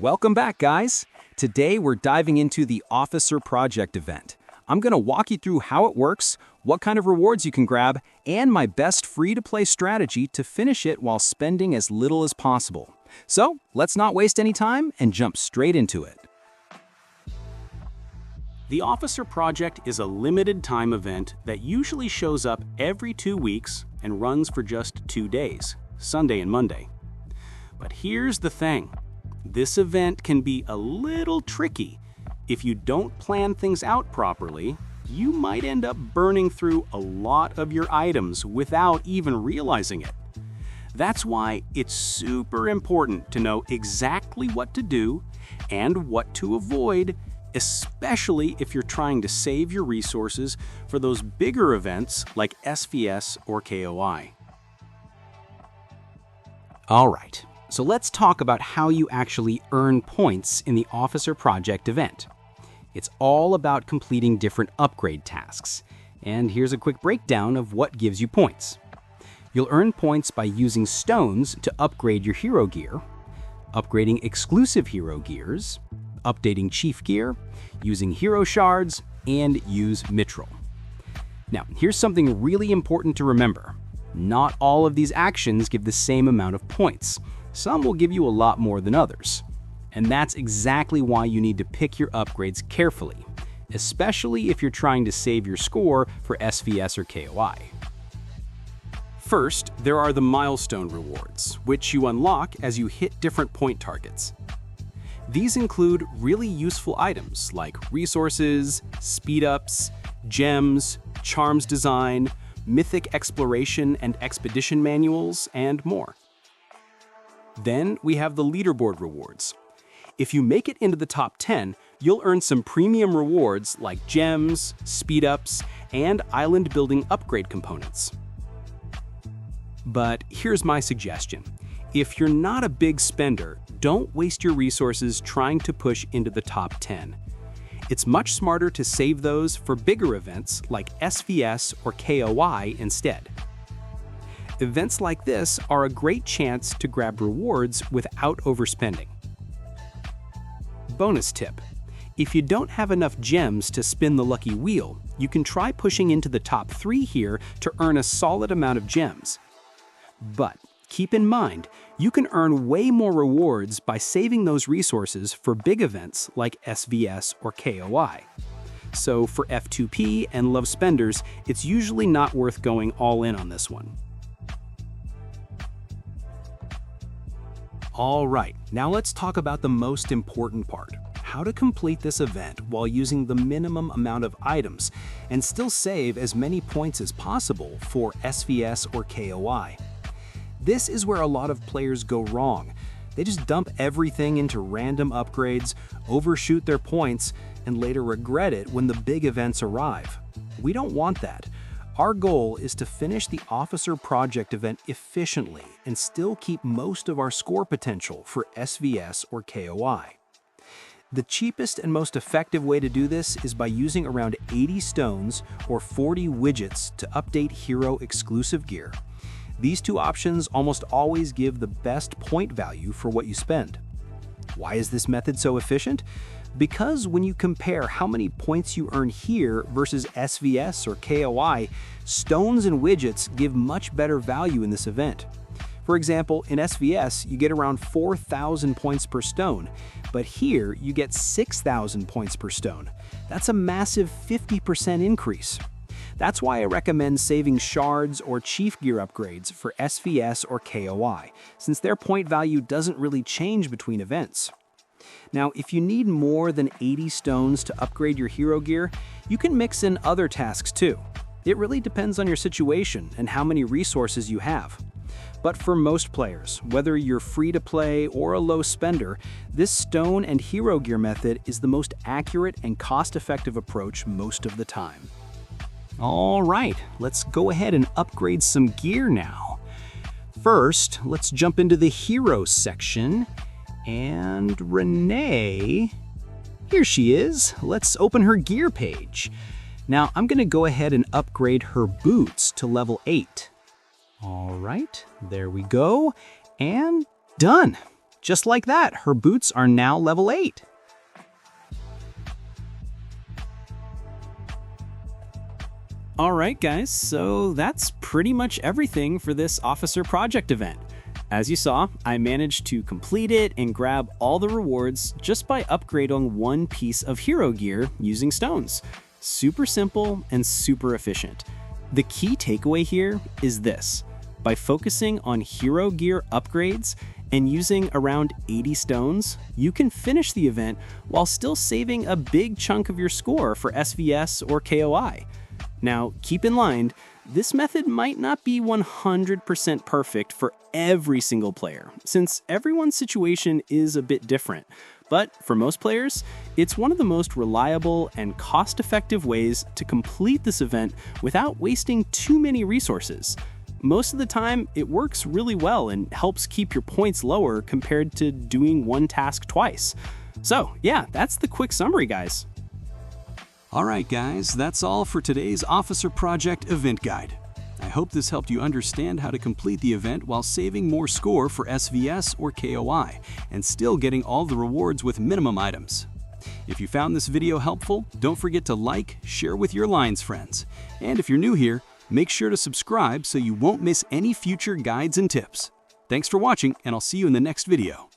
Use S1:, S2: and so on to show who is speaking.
S1: Welcome back, guys. Today we're diving into the Officer Project event. I'm going to walk you through how it works, what kind of rewards you can grab, and my best free-to-play strategy to finish it while spending as little as possible. So, let's not waste any time and jump straight into it. The Officer Project is a limited-time event that usually shows up every 2 weeks and runs for just 2 days, Sunday and Monday. But here's the thing. This event can be a little tricky. If you don't plan things out properly, you might end up burning through a lot of your items without even realizing it. That's why it's super important to know exactly what to do and what to avoid, especially if you're trying to save your resources for those bigger events like SVS or KOI. All right. So let's talk about how you actually earn points in the Officer Project event. It's all about completing different upgrade tasks. And here's a quick breakdown of what gives you points. You'll earn points by using stones to upgrade your hero gear, upgrading exclusive hero gears, updating chief gear, using hero shards, and use mithril. Now, here's something really important to remember. Not all of these actions give the same amount of points. Some will give you a lot more than others. And that's exactly why you need to pick your upgrades carefully, especially if you're trying to save your score for SVS or KOI. First, there are the milestone rewards, which you unlock as you hit different point targets. These include really useful items like resources, speed-ups, gems, charms design, mythic exploration and expedition manuals, and more. Then we have the leaderboard rewards. If you make it into the top 10, you'll earn some premium rewards like gems, speed-ups, and island building upgrade components. But here's my suggestion. If you're not a big spender, don't waste your resources trying to push into the top 10. It's much smarter to save those for bigger events like SVS or KOI instead. Events like this are a great chance to grab rewards without overspending. Bonus tip: if you don't have enough gems to spin the lucky wheel, you can try pushing into the top 3 here to earn a solid amount of gems. But keep in mind, you can earn way more rewards by saving those resources for big events like SVS or KOI. So for F2P and low spenders, it's usually not worth going all in on this one. All right, now let's talk about the most important part: how to complete this event while using the minimum amount of items and still save as many points as possible for SVS or KOI. This is where a lot of players go wrong. They just dump everything into random upgrades, overshoot their points, and later regret it when the big events arrive. We don't want that. Our goal is to finish the Officer Project event efficiently and still keep most of our score potential for SVS or KOI. The cheapest and most effective way to do this is by using around 80 stones or 40 widgets to update hero exclusive gear. These two options almost always give the best point value for what you spend. Why is this method so efficient? Because when you compare how many points you earn here versus SVS or KOI, stones and widgets give much better value in this event. For example, in SVS, you get around 4,000 points per stone, but here you get 6,000 points per stone. That's a massive 50% increase. That's why I recommend saving shards or chief gear upgrades for SVS or KOI, since their point value doesn't really change between events. Now, if you need more than 80 stones to upgrade your hero gear, you can mix in other tasks too. It really depends on your situation and how many resources you have. But for most players, whether you're free to play or a low spender, this stone and hero gear method is the most accurate and cost-effective approach most of the time. All right, let's go ahead and upgrade some gear now. First, let's jump into the hero section. And Renee, here she is. Let's open her gear page. Now I'm gonna go ahead and upgrade her boots to level 8. All right, there we go, and done. Just like that, her boots are now level 8. Alright guys, so that's pretty much everything for this officer project event. As you saw, I managed to complete it and grab all the rewards just by upgrading one piece of hero gear using stones. Super simple and super efficient. The key takeaway here is this: by focusing on hero gear upgrades and using around 80 stones, you can finish the event while still saving a big chunk of your score for SVS or KOI. Now, keep in mind, this method might not be 100% perfect for every single player, since everyone's situation is a bit different. But for most players, it's one of the most reliable and cost-effective ways to complete this event without wasting too many resources. Most of the time, it works really well and helps keep your points lower compared to doing one task twice. So yeah, that's the quick summary, guys. Alright guys, that's all for today's Officer Project event guide. I hope this helped you understand how to complete the event while saving more score for SVS or KOI, and still getting all the rewards with minimum items. If you found this video helpful, don't forget to like, share with your Lions friends. And if you're new here, make sure to subscribe so you won't miss any future guides and tips. Thanks for watching, and I'll see you in the next video.